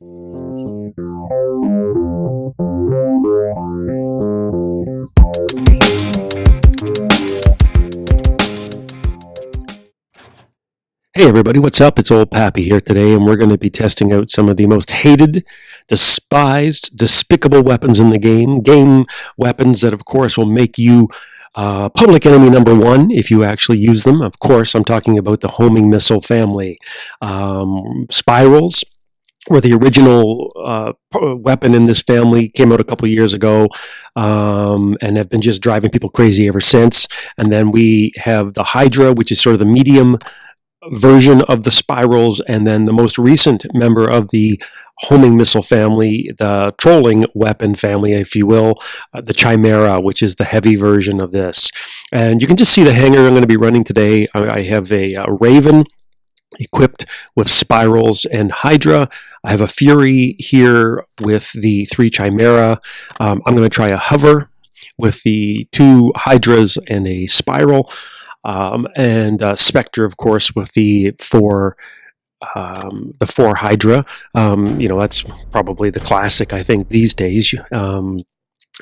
Hey everybody, what's up? It's old Pappy here today, and we're going to be testing out some of the most hated, despised, despicable weapons in the game. Game weapons that, of course, will make you public enemy number one if you actually use them. Of course, I'm talking about the homing missile family. Spirals were the original weapon in this family, came out a couple years ago, and have been just driving people crazy ever since. And then we have the Hydra, which is sort of the medium version of the spirals, and then the most recent member of the homing missile family, the trolling weapon family, if you will, the Chimera, which is the heavy version of this. And you can just see the hanger I'm going to be running today. I have a Raven equipped with spirals and Hydra. I have a Fury here with the 3 Chimera. I'm going to try a Hover with the 2 Hydras and a spiral. And Spectre, of course, with the 4 Hydra. That's probably the classic, I think, these days.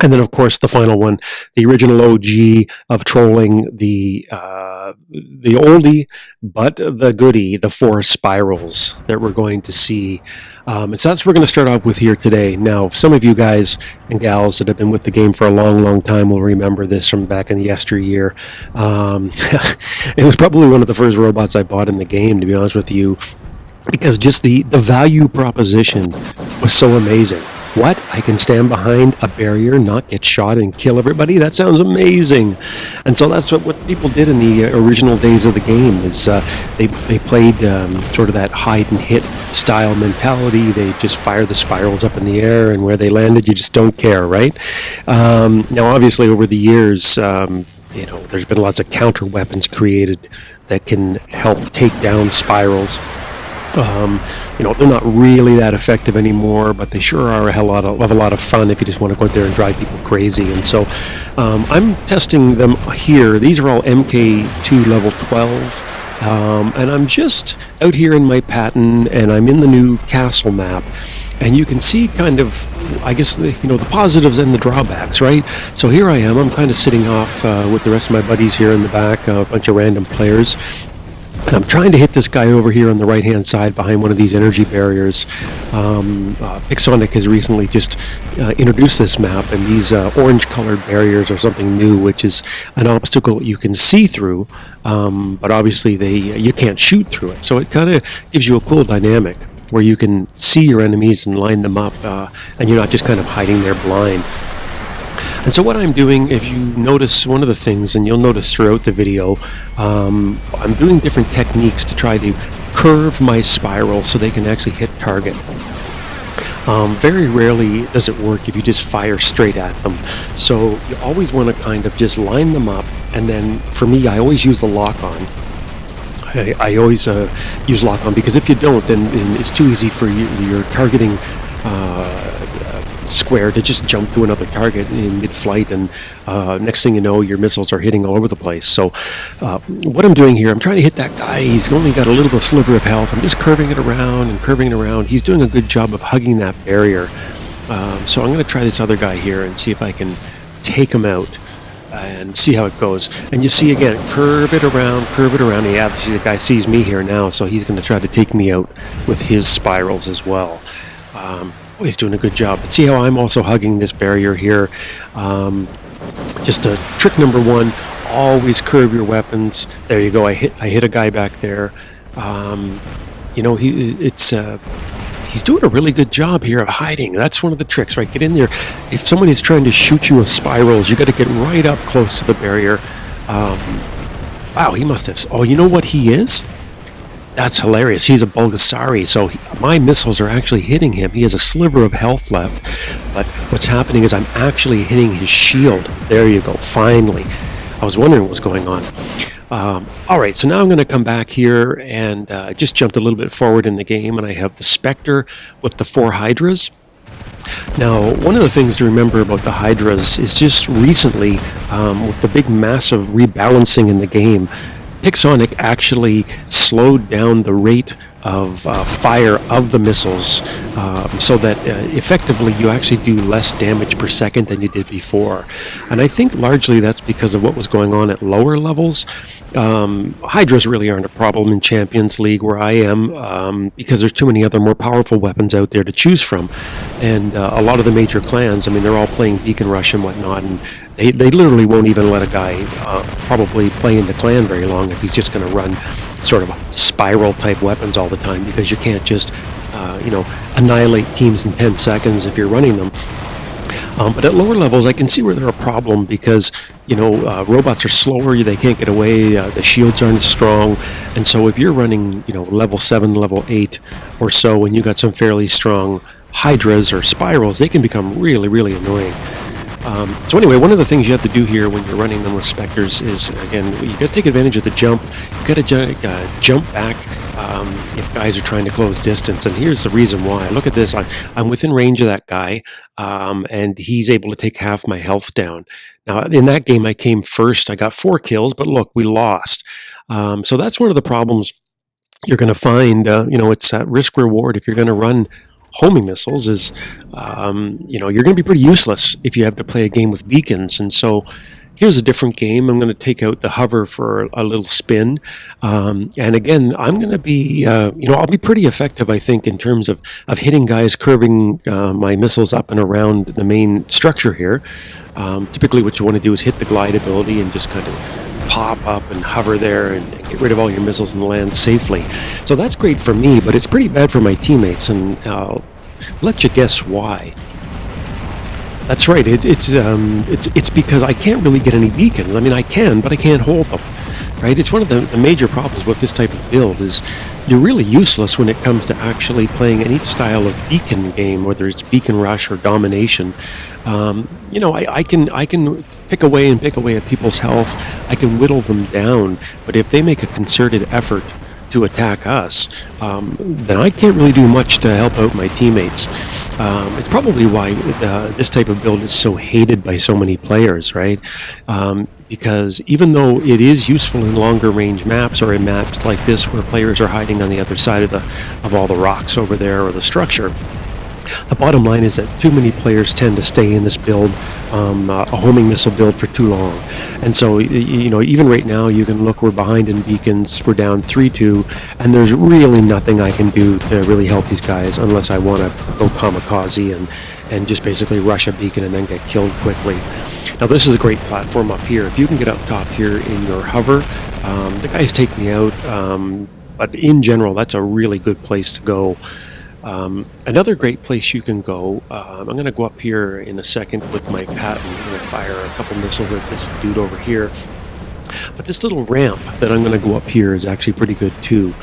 And then, of course, the final one, the original OG of trolling, the oldie but the goodie, the 4 spirals that we're going to see. And so that's what we're going to start off with here today. Now, some of you guys and gals that have been with the game for a long, long time will remember this from back in the yesteryear. It was probably one of the first robots I bought in the game, to be honest with you, because just the value proposition was so amazing. What? I can stand behind a barrier, not get shot, and kill everybody? That sounds amazing. And so that's what people did in the original days of the game, is they played sort of that hide and hit style mentality. They just fire the spirals up in the air, and where they landed, you just don't care, right? Now, obviously, over the years, there's been lots of counter weapons created that can help take down spirals. They're not really that effective anymore, but they sure are a lot of fun if you just want to go out there and drive people crazy. And so I'm testing them here. These are all MK2 level 12, and I'm just out here in my Patton, and I'm in the new castle map. And you can see kind of, I guess, the positives and the drawbacks, right? So here I am. I'm kind of sitting off with the rest of my buddies here in the back, a bunch of random players. And I'm trying to hit this guy over here on the right-hand side behind one of these energy barriers. Pixonic has recently just introduced this map, and these orange-colored barriers are something new, which is an obstacle you can see through, but obviously you can't shoot through it. So it kind of gives you a cool dynamic where you can see your enemies and line them up, and you're not just kind of hiding there blind. And so what I'm doing, if you notice, one of the things, and you'll notice throughout the video, I'm doing different techniques to try to curve my spiral so they can actually hit target. Very rarely does it work if you just fire straight at them. So you always want to kind of just line them up, and then for me, I always use the lock-on. I always use lock-on, because if you don't, then it's too easy for your targeting square to just jump to another target in mid-flight, and next thing you know, your missiles are hitting all over the place. So what I'm doing here, I'm trying to hit that guy. He's only got a little bit sliver of health. I'm just curving it around and curving it around. He's doing a good job of hugging that barrier. So I'm going to try this other guy here and see if I can take him out and see how it goes. And you see, again, curve it around. Yeah, the guy sees me here now, so he's going to try to take me out with his spirals as well. He's doing a good job. But see how I'm also hugging this barrier here. Just a trick number 1, always curve your weapons. There you go. I hit a guy back there. He's doing a really good job here of hiding. That's one of the tricks, right? Get in there. If someone is trying to shoot you with spirals, you got to get right up close to the barrier. Wow, he must have. Oh, you know what he is? That's hilarious. He's a Bulgasari, so my missiles are actually hitting him. He has a sliver of health left, but what's happening is I'm actually hitting his shield. There you go, finally. I was wondering what was going on. All right, so now I'm going to come back here and just jumped a little bit forward in the game, and I have the Spectre with the 4 Hydras. Now, one of the things to remember about the Hydras is just recently, with the big massive rebalancing in the game, Pixonic actually slowed down the rate fire of the missiles, so that effectively you actually do less damage per second than you did before. And I think largely that's because of what was going on at lower levels. Hydras really aren't a problem in Champions League where I am, because there's too many other more powerful weapons out there to choose from. And a lot of the major clans, I mean, they're all playing Beacon Rush and whatnot, and they literally won't even let a guy probably play in the clan very long if he's just going to run sort of spiral type weapons all the time, because you can't just annihilate teams in 10 seconds if you're running them. But at lower levels, I can see where they're a problem because, robots are slower, they can't get away, the shields aren't as strong, and so if you're running, level 7, level 8 or so, and you got some fairly strong Hydras or spirals, they can become really, really annoying. So anyway, one of the things you have to do here when you're running them with Spectres is, again, you got to take advantage of the jump. You got to jump back if guys are trying to close distance. And here's the reason why. Look at this. I'm within range of that guy, and he's able to take half my health down. Now, in that game, I came first. I got 4 kills, but look, we lost. So that's one of the problems you're going to find. It's that risk reward if you're going to run homing missiles is, you're going to be pretty useless if you have to play a game with beacons. And so here's a different game. I'm going to take out the hover for a little spin. And again, I'm going to be, I'll be pretty effective, I think, in terms of hitting guys, curving my missiles up and around the main structure here. Typically what you want to do is hit the glide ability and just kind of pop up and hover there and get rid of all your missiles and land safely. So that's great for me, but it's pretty bad for my teammates, and I'll let you guess why. That's right. It's because I can't really get any beacons. I mean, I can, but I can't hold them. Right? It's one of the major problems with this type of build is you're really useless when it comes to actually playing any style of beacon game, whether it's Beacon Rush or Domination. I can pick away at people's health. I can whittle them down, but if they make a concerted effort to attack us, then I can't really do much to help out my teammates. It's probably why this type of build is so hated by so many players, right? Because even though it is useful in longer range maps or in maps like this where players are hiding on the other side of all the rocks over there or the structure, the bottom line is that too many players tend to stay in this build, a homing missile build, for too long. And so, even right now, you can look, we're behind in beacons, we're down 3-2, and there's really nothing I can do to really help these guys unless I want to go kamikaze and just basically rush a beacon and then get killed quickly. Now, this is a great platform up here. If you can get up top here in your hover, the guys take me out, but in general, that's a really good place to go. Another great place you can go, I'm going to go up here in a second with my Patton. I'm going to fire a couple missiles at this dude over here. But this little ramp that I'm going to go up here is actually pretty good too,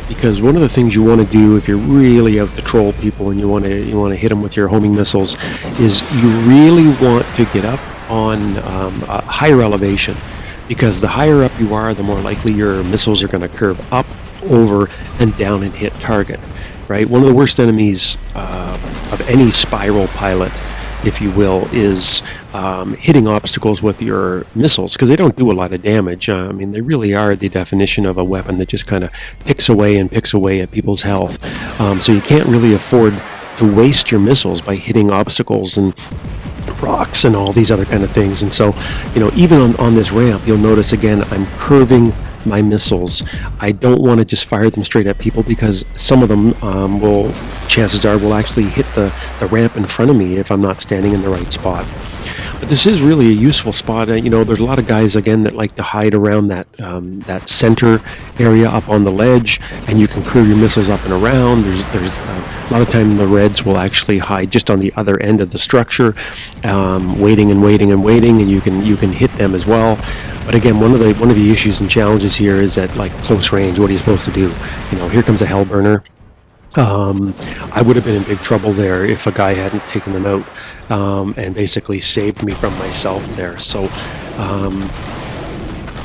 because one of the things you want to do if you're really out to troll people and you want to hit them with your homing missiles is you really want to get up on a higher elevation, because the higher up you are, the more likely your missiles are going to curve up, over, and down and hit target. Right? One of the worst enemies of any spiral pilot, if you will, is hitting obstacles with your missiles, because they don't do a lot of damage. I mean, they really are the definition of a weapon that just kind of picks away at people's health. So you can't really afford to waste your missiles by hitting obstacles and rocks and all these other kind of things. And so, even on this ramp, you'll notice again, I'm curving my missiles. I don't want to just fire them straight at people, because some of them chances are will actually hit the ramp in front of me if I'm not standing in the right spot. But this is really a useful spot. There's a lot of guys, again, that like to hide around that center area up on the ledge, and you can curve your missiles up and around. There's a lot of time the Reds will actually hide just on the other end of the structure, waiting, and you can hit them as well. But again, one of the issues and challenges here is that, like, close range, what are you supposed to do? Here comes a Hellburner. I would have been in big trouble there if a guy hadn't taken them out and basically saved me from myself there. So,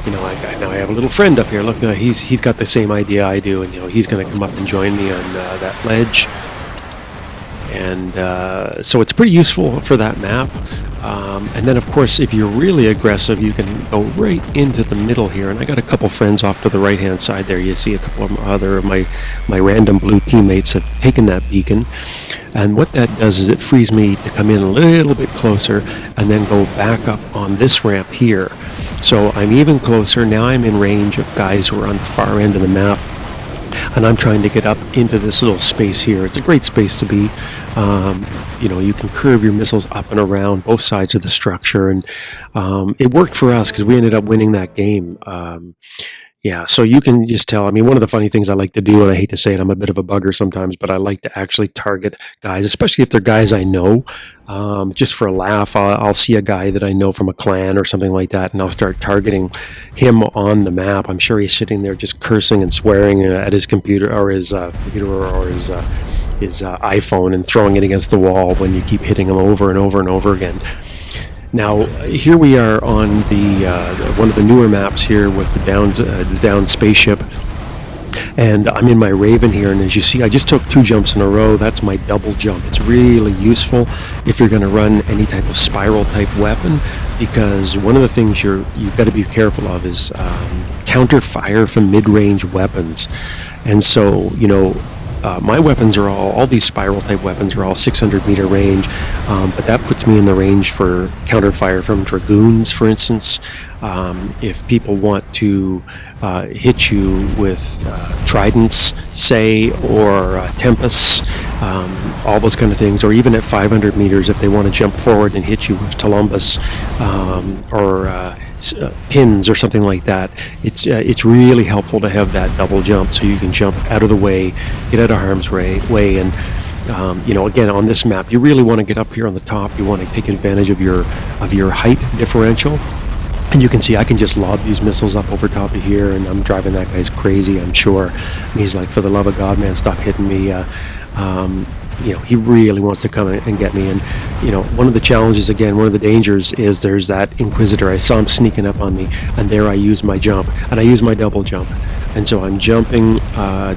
now I have a little friend up here. Look, he's got the same idea I do, and he's going to come up and join me on that ledge. And so it's pretty useful for that map. And then, of course, if you're really aggressive, you can go right into the middle here. And I got a couple friends off to the right-hand side there. You see a couple of other of my random blue teammates have taken that beacon. And what that does is it frees me to come in a little bit closer and then go back up on this ramp here. So I'm even closer. Now I'm in range of guys who are on the far end of the map. And I'm trying to get up into this little space here. It's a great space to be. You know, you can curve your missiles up and around both sides of the structure, and it worked for us because we ended up winning that game. Yeah, so you can just tell. I mean, one of the funny things I like to do, and I hate to say it, I'm a bit of a bugger sometimes, but I like to actually target guys, especially if they're guys I know. Just for a laugh, I'll see a guy that I know from a clan or something like that, and I'll start targeting him on the map. I'm sure he's sitting there just cursing and swearing at his computer or his iPhone and throwing it against the wall when you keep hitting him over and over and over again. Now, here we are on the one of the newer maps here with the down spaceship, and I'm in my Raven here, and as you see, I just took 2 jumps in a row. That's my double jump. It's really useful if you're going to run any type of spiral type weapon, because one of the things you've got to be careful of is counter fire from mid-range weapons. And so, you know, my weapons are all these spiral type weapons are all 600-meter range, but that puts me in the range for counter fire from dragoons, for instance. If people want to hit you with tridents, say, or tempests, all those kind of things, or even at 500 meters if they want to jump forward and hit you with Columbus or pins or something like that, it's really helpful to have that double jump so you can jump out of the way, get out of harm's way, and you know, again, on this map, you really want to get up here on the top. You want to take advantage of your height differential. And you can see I can just lob these missiles up over top of here, and I'm driving that guy's crazy, I'm sure. And he's like, for the love of God, man, stop hitting me. You know, he really wants to come and get me. And, you know, one of the challenges, again, one of the dangers is there's that Inquisitor. I saw him sneaking up on me, and there I use my jump, and I use my double jump. And so I'm jumping,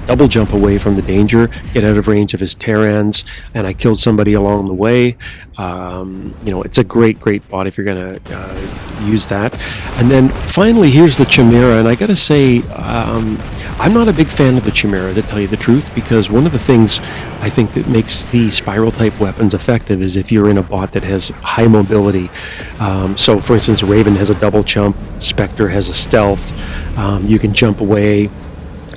double jump away from the danger, get out of range of his Terrans, and I killed somebody along the way. You know, it's a great bot if you're going to use that. And then finally, here's the Chimera, and I got to say, I'm not a big fan of the Chimera, to tell you the truth, because one of the things I think that makes the spiral type weapons effective is if you're in a bot that has high mobility. So for instance, Raven has a double jump, Spectre has a stealth, you can jump away.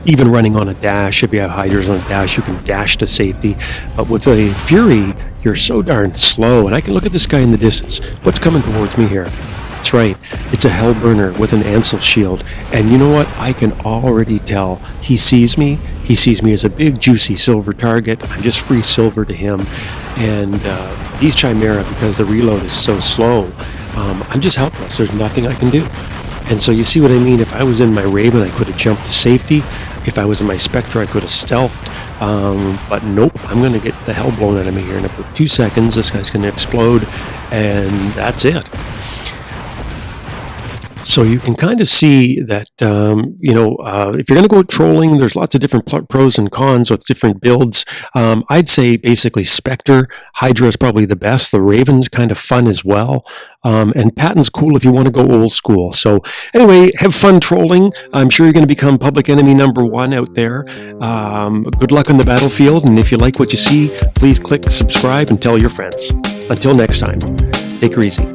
Even running on a dash, if you have Hydras on a dash, you can dash to safety. But with a Fury, you're so darn slow. And I can look at this guy in the distance. What's coming towards me here? That's right. It's a Hellburner with an Ansel shield. And you know what? I can already tell. He sees me. He sees me as a big, juicy silver target. I'm just free silver to him. And these Chimera, because the reload is so slow, I'm just helpless. There's nothing I can do. And so you see what I mean? If I was in my Raven, I could have jumped to safety. If I was in my Spectre, I could have stealthed. But nope, I'm going to get the hell blown out of me here in about 2 seconds. This guy's going to explode, and that's it. So you can kind of see that, you know, if you're going to go trolling, there's lots of different pros and cons with different builds. I'd say basically Spectre, Hydra is probably the best. The Raven's kind of fun as well. And Patton's cool if you want to go old school. So anyway, have fun trolling. I'm sure you're going to become public enemy #1 out there. Good luck on the battlefield. And if you like what you see, please click subscribe and tell your friends. Until next time, take her easy.